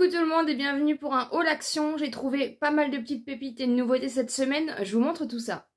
Coucou tout le monde et bienvenue pour un haul action. J'ai trouvé pas mal de petites pépites et de nouveautés cette semaine. Je vous montre tout ça.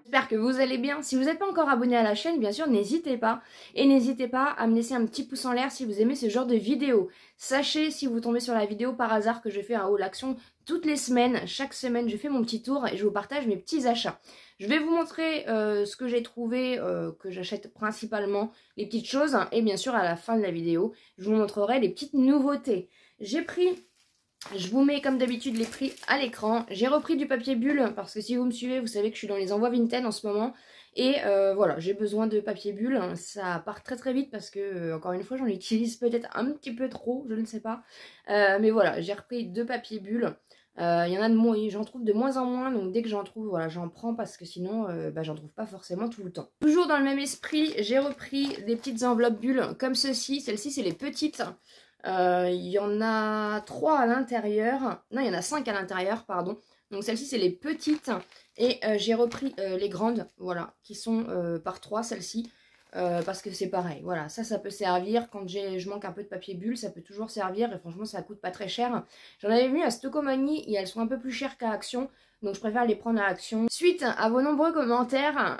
J'espère que vous allez bien. Si vous n'êtes pas encore abonné à la chaîne, bien sûr, n'hésitez pas. Et n'hésitez pas à me laisser un petit pouce en l'air si vous aimez ce genre de vidéo. Sachez, si vous tombez sur la vidéo par hasard, que je fais un haul action toutes les semaines. Chaque semaine, je fais mon petit tour et je vous partage mes petits achats. Je vais vous montrer ce que j'ai trouvé, que j'achète principalement, les petites choses. Et bien sûr, à la fin de la vidéo, je vous montrerai les petites nouveautés. J'ai pris... Je vous mets comme d'habitude les prix à l'écran. J'ai repris du papier bulle parce que si vous me suivez, vous savez que je suis dans les envois Vinted en ce moment. Et voilà, j'ai besoin de papier bulle. Ça part très très vite parce que, encore une fois, j'en utilise peut-être un petit peu trop, je ne sais pas. Mais voilà, j'ai repris 2 papiers bulles. Il y en a de moins, j'en trouve de moins en moins, donc dès que j'en trouve, voilà, j'en prends parce que sinon, j'en trouve pas forcément tout le temps. Toujours dans le même esprit, j'ai repris des petites enveloppes bulles comme ceci. Celles-ci, c'est les petites. Il y en a 3 à l'intérieur. Non, il y en a 5 à l'intérieur, pardon. Donc celles-ci, c'est les petites. Et j'ai repris les grandes, voilà, qui sont par 3, celles-ci. Parce que c'est pareil, voilà, ça peut servir. Quand je manque un peu de papier bulle, ça peut toujours servir. Et franchement, ça coûte pas très cher. J'en avais vu à Stocomanie et elles sont un peu plus chères qu'à Action. Donc je préfère les prendre à Action. Suite à vos nombreux commentaires,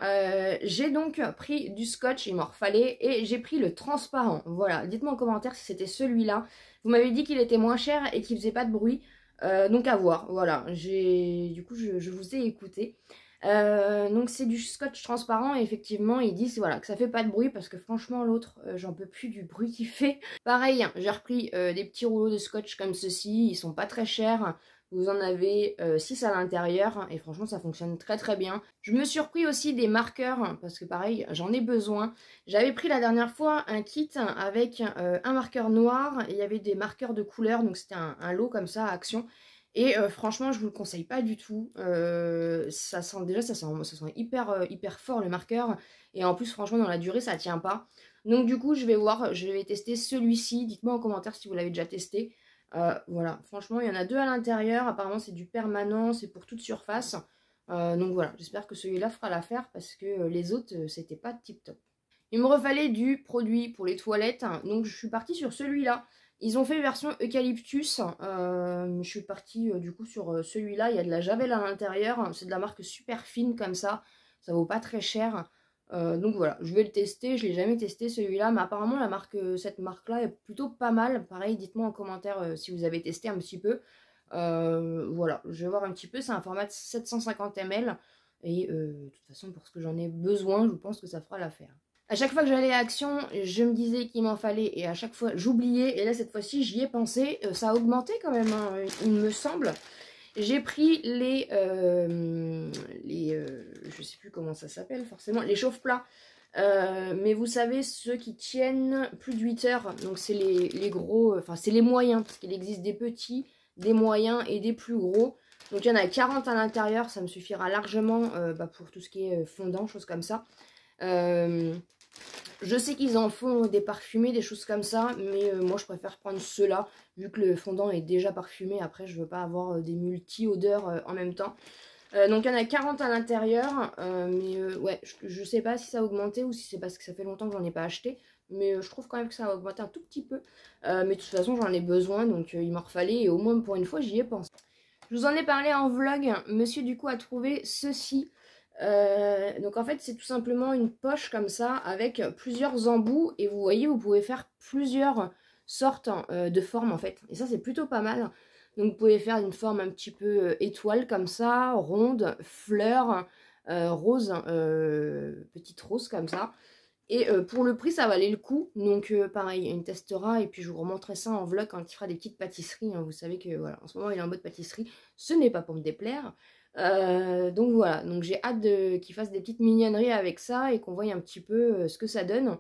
j'ai donc pris du scotch, il m'en refallait, et j'ai pris le transparent. Voilà, dites-moi en commentaire si c'était celui-là. Vous m'avez dit qu'il était moins cher et qu'il faisait pas de bruit. Donc à voir, voilà. Du coup, je vous ai écouté. Donc c'est du scotch transparent et effectivement ils disent voilà, que ça fait pas de bruit parce que franchement l'autre j'en peux plus du bruit qu'il fait. Pareil, hein, j'ai repris des petits rouleaux de scotch comme ceci, ils sont pas très chers. Vous en avez 6 à l'intérieur et franchement ça fonctionne très très bien. Je me suis repris aussi des marqueurs parce que pareil j'en ai besoin. J'avais pris la dernière fois un kit avec un marqueur noir et il y avait des marqueurs de couleur, donc c'était un lot comme ça à Action. Et franchement, je vous le conseille pas du tout. Ça sent hyper fort le marqueur. Et en plus, franchement, dans la durée, ça tient pas. Donc du coup, je vais voir, je vais tester celui-ci. Dites-moi en commentaire si vous l'avez déjà testé. Voilà, franchement, il y en a 2 à l'intérieur. Apparemment, c'est du permanent, c'est pour toute surface. Donc voilà, j'espère que celui-là fera l'affaire parce que les autres, c'était pas tip top. Il me refallait du produit pour les toilettes. Donc je suis partie sur celui-là. Ils ont fait version eucalyptus, je suis partie du coup sur celui-là, il y a de la javel à l'intérieur, c'est de la marque super fine comme ça vaut pas très cher. Donc voilà, je vais le tester, je l'ai jamais testé celui-là, mais apparemment cette marque-là est plutôt pas mal. Pareil, dites-moi en commentaire si vous avez testé un petit peu. Voilà, je vais voir un petit peu, c'est un format de 750 ml, et de toute façon pour ce que j'en ai besoin, je pense que ça fera l'affaire. À chaque fois que j'allais à Action, je me disais qu'il m'en fallait et à chaque fois j'oubliais. Et là, cette fois-ci, j'y ai pensé. Ça a augmenté quand même, hein, il me semble. J'ai pris je sais plus comment ça s'appelle forcément, les chauffe-plats. Mais vous savez, ceux qui tiennent plus de 8 heures. Donc c'est les gros, enfin c'est les moyens. Parce qu'il existe des petits, des moyens et des plus gros. Donc il y en a 40 à l'intérieur. Ça me suffira largement pour tout ce qui est fondant, choses comme ça. Je sais qu'ils en font des parfumés, des choses comme ça, mais moi je préfère prendre ceux-là, vu que le fondant est déjà parfumé. Après, je veux pas avoir des multi-odeurs en même temps. Donc il y en a 40 à l'intérieur, mais ouais, je sais pas si ça a augmenté ou si c'est parce que ça fait longtemps que j'en ai pas acheté. Mais je trouve quand même que ça a augmenté un tout petit peu. Mais de toute façon, j'en ai besoin, donc il m'en refallait, et au moins pour une fois, j'y ai pensé. Je vous en ai parlé en vlog, monsieur du coup a trouvé ceci. Donc en fait c'est tout simplement une poche comme ça avec plusieurs embouts et vous voyez vous pouvez faire plusieurs sortes de formes en fait, et ça c'est plutôt pas mal. Donc vous pouvez faire une forme un petit peu étoile comme ça, ronde, fleur, rose, petite rose comme ça. Et pour le prix ça valait le coup, donc pareil il testera et puis je vous remontrerai ça en vlog quand il fera des petites pâtisseries, hein. Vous savez que voilà, en ce moment il est en mode pâtisserie, ce n'est pas pour me déplaire. Donc voilà, donc j'ai hâte qu'il fasse des petites mignonneries avec ça et qu'on voie un petit peu ce que ça donne.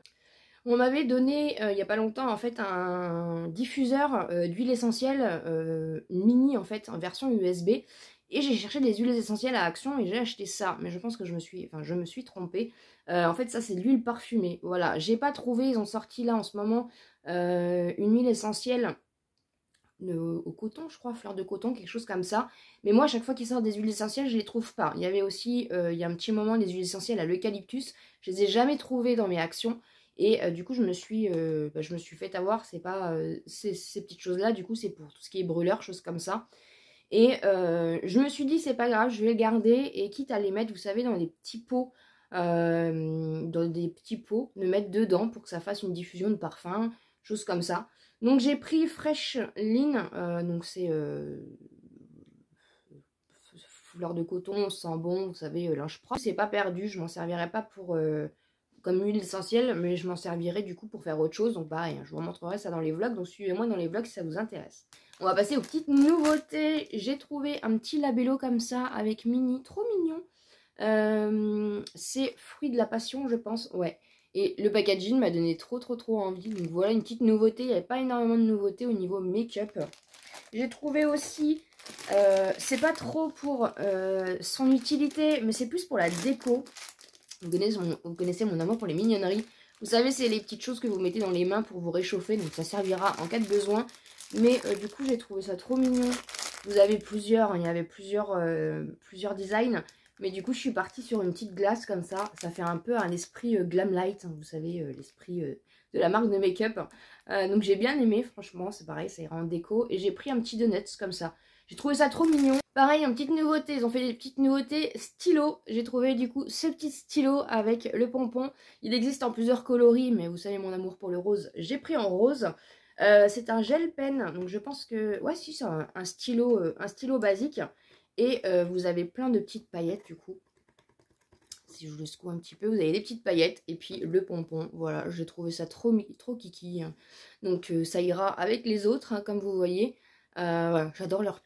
On m'avait donné il n'y a pas longtemps en fait un diffuseur d'huile essentielle mini en fait en version USB, et j'ai cherché des huiles essentielles à Action et j'ai acheté ça, mais je pense que je me suis trompée. En fait ça c'est de l'huile parfumée, voilà, j'ai pas trouvé, ils ont sorti là en ce moment une huile essentielle au coton, je crois, fleur de coton, quelque chose comme ça. Mais moi, à chaque fois qu'ils sortent des huiles essentielles, je les trouve pas. Il y avait aussi, il y a un petit moment, des huiles essentielles à l'eucalyptus. Je les ai jamais trouvées dans mes Actions. Et du coup, je me suis fait avoir. C'est pas ces petites choses-là, du coup, c'est pour tout ce qui est brûleur, choses comme ça. Et je me suis dit, c'est pas grave, je vais le garder. Et quitte à les mettre, vous savez, dans des petits pots, le mettre dedans pour que ça fasse une diffusion de parfum, choses comme ça. Donc j'ai pris Fresh Lean, donc c'est fleur de coton, sent bon, vous savez, linge propre. C'est pas perdu, je m'en servirai pas pour comme huile essentielle, mais je m'en servirai du coup pour faire autre chose. Donc pareil, hein, je vous montrerai ça dans les vlogs, donc suivez-moi dans les vlogs si ça vous intéresse. On va passer aux petites nouveautés. J'ai trouvé un petit labello comme ça avec Mini, trop mignon. C'est fruit de la passion, je pense, ouais. Et le packaging m'a donné trop envie. Donc voilà une petite nouveauté. Il n'y avait pas énormément de nouveautés au niveau make-up. J'ai trouvé aussi, c'est pas trop pour son utilité, mais c'est plus pour la déco. Vous connaissez mon amour pour les mignonneries. Vous savez, c'est les petites choses que vous mettez dans les mains pour vous réchauffer. Donc ça servira en cas de besoin. Mais du coup, j'ai trouvé ça trop mignon. Vous avez plusieurs, il y avait plusieurs designs. Mais du coup, je suis partie sur une petite glace comme ça. Ça fait un peu un esprit glam light. Hein, vous savez, l'esprit de la marque de make-up. Donc j'ai bien aimé, franchement. C'est pareil, ça ira en déco. Et j'ai pris un petit donuts comme ça. J'ai trouvé ça trop mignon. Pareil, une petite nouveauté. Ils ont fait des petites nouveautés stylo. J'ai trouvé du coup ce petit stylo avec le pompon. Il existe en plusieurs coloris. Mais vous savez mon amour pour le rose. J'ai pris en rose. C'est un gel pen, donc je pense que... Ouais, si, c'est un stylo basique. Et vous avez plein de petites paillettes, du coup. Si je le secoue un petit peu, vous avez des petites paillettes. Et puis le pompon, voilà, j'ai trouvé ça trop kiki. Donc ça ira avec les autres, hein, comme vous voyez. Voilà, j'adore leur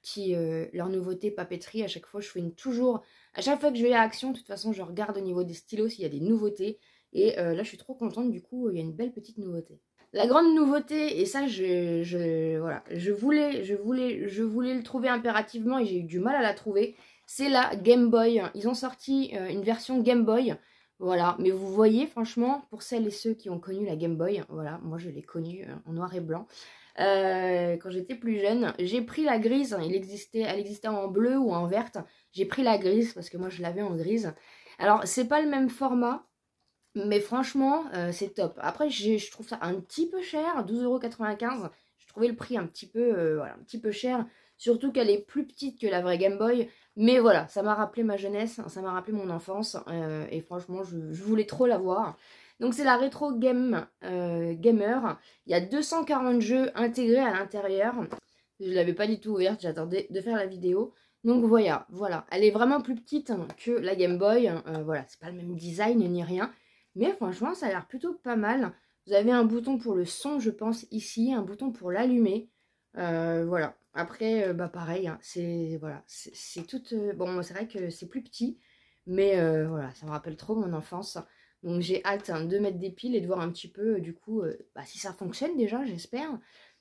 nouveauté papeterie. À chaque fois, à chaque fois que je vais à Action, de toute façon, je regarde au niveau des stylos s'il y a des nouveautés. Et là, je suis trop contente, du coup, il y a une belle petite nouveauté. La grande nouveauté, et ça, voilà, je voulais le trouver impérativement et j'ai eu du mal à la trouver, c'est la Game Boy. Ils ont sorti une version Game Boy, voilà. Mais vous voyez, franchement, pour celles et ceux qui ont connu la Game Boy, voilà, moi je l'ai connue en noir et blanc. Quand j'étais plus jeune, j'ai pris la grise, elle existait en bleu ou en verte. J'ai pris la grise parce que moi je l'avais en grise. Alors, c'est pas le même format. Mais franchement, c'est top. Après, je trouve ça un petit peu cher, 12,95 €. J'ai trouvé le prix un petit peu, voilà, un petit peu cher. Surtout qu'elle est plus petite que la vraie Game Boy. Mais voilà, ça m'a rappelé ma jeunesse, ça m'a rappelé mon enfance. Et franchement, je voulais trop l'avoir. Donc c'est la Retro Gamer. Il y a 240 jeux intégrés à l'intérieur. Je ne l'avais pas du tout ouverte, j'attendais de faire la vidéo. Donc voilà. Elle est vraiment plus petite que la Game Boy. Voilà, c'est pas le même design ni rien. Mais franchement, ça a l'air plutôt pas mal. Vous avez un bouton pour le son, je pense, ici. Un bouton pour l'allumer. Voilà. Après, bah pareil, hein, c'est tout... bon, c'est vrai que c'est plus petit. Mais voilà, ça me rappelle trop mon enfance. Donc j'ai hâte de mettre des piles et de voir un petit peu, du coup, bah, si ça fonctionne déjà, j'espère.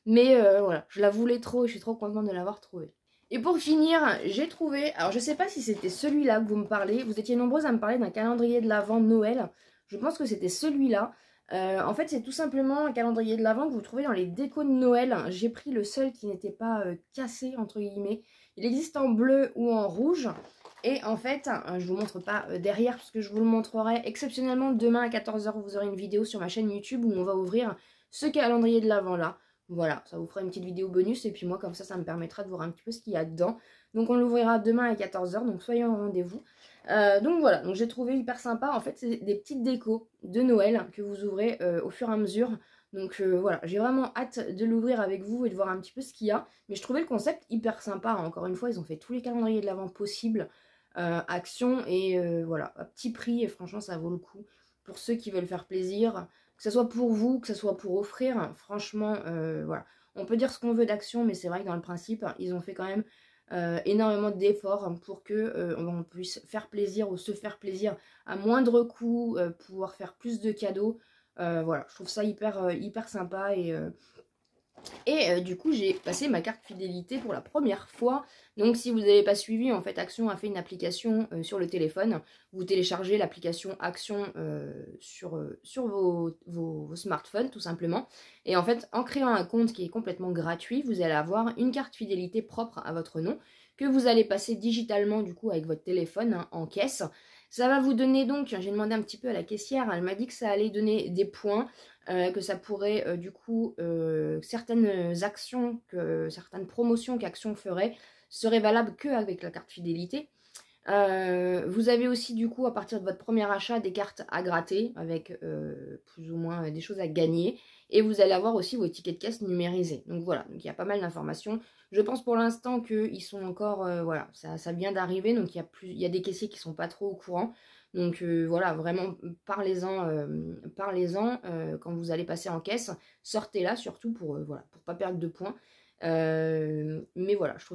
Mais voilà, je la voulais trop et je suis trop contente de l'avoir trouvée. Et pour finir, j'ai trouvé... Alors, je sais pas si c'était celui-là que vous me parlez. Vous étiez nombreuses à me parler d'un calendrier de l'Avent Noël. Je pense que c'était celui-là. En fait, c'est tout simplement un calendrier de l'Avent que vous trouvez dans les décos de Noël. J'ai pris le seul qui n'était pas cassé, entre guillemets. Il existe en bleu ou en rouge. Et en fait, je vous montre pas derrière parce que je vous le montrerai exceptionnellement demain à 14 h. Vous aurez une vidéo sur ma chaîne YouTube où on va ouvrir ce calendrier de l'Avent là. Voilà, ça vous fera une petite vidéo bonus. Et puis moi, comme ça me permettra de voir un petit peu ce qu'il y a dedans. Donc on l'ouvrira demain à 14 h. Donc soyez au rendez-vous. Donc voilà, donc j'ai trouvé hyper sympa. En fait, c'est des petites décos de Noël que vous ouvrez au fur et à mesure. Donc voilà, j'ai vraiment hâte de l'ouvrir avec vous et de voir un petit peu ce qu'il y a. Mais je trouvais le concept hyper sympa. Encore une fois, ils ont fait tous les calendriers de l'Avent possibles. Action et voilà, à petit prix. Et franchement, ça vaut le coup. Pour ceux qui veulent faire plaisir, que ce soit pour vous, que ce soit pour offrir. Franchement, voilà. On peut dire ce qu'on veut d'Action, mais c'est vrai que dans le principe, ils ont fait quand même... énormément d'efforts pour que on puisse faire plaisir ou se faire plaisir à moindre coût, pouvoir faire plus de cadeaux. Voilà, je trouve ça hyper sympa et du coup j'ai passé ma carte fidélité pour la première fois. Donc si vous n'avez pas suivi, en fait Action a fait une application sur le téléphone. Vous téléchargez l'application Action sur vos smartphones tout simplement. Et en fait en créant un compte qui est complètement gratuit, vous allez avoir une carte fidélité propre à votre nom que vous allez passer digitalement du coup avec votre téléphone hein, en caisse. Ça va vous donner donc, j'ai demandé un petit peu à la caissière, elle m'a dit que ça allait donner des points, que ça pourrait du coup, certaines actions, certaines promotions qu'Action ferait seraient valables qu'avec la carte fidélité. Vous avez aussi du coup à partir de votre premier achat des cartes à gratter avec plus ou moins des choses à gagner, et vous allez avoir aussi vos tickets de caisse numérisés. Donc voilà, donc il y a pas mal d'informations. Je pense pour l'instant qu'ils sont encore, voilà, ça vient d'arriver, donc il y a des caissiers qui sont pas trop au courant. Donc voilà, vraiment parlez-en, parlez-en quand vous allez passer en caisse, sortez-la surtout pour voilà, pour pas perdre de points. Mais voilà, je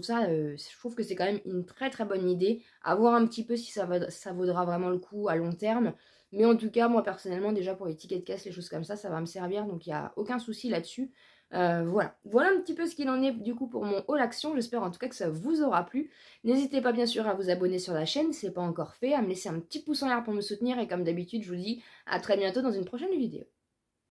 trouve que c'est quand même une très très bonne idée. À voir un petit peu si ça vaudra vraiment le coup à long terme. Mais en tout cas, moi personnellement, déjà pour les tickets de caisse, les choses comme ça va me servir. Donc il n'y a aucun souci là-dessus. Voilà. Voilà un petit peu ce qu'il en est du coup pour mon haul action. J'espère en tout cas que ça vous aura plu. N'hésitez pas bien sûr à vous abonner sur la chaîne si ce n'est pas encore fait, à me laisser un petit pouce en l'air pour me soutenir. Et comme d'habitude, je vous dis à très bientôt dans une prochaine vidéo.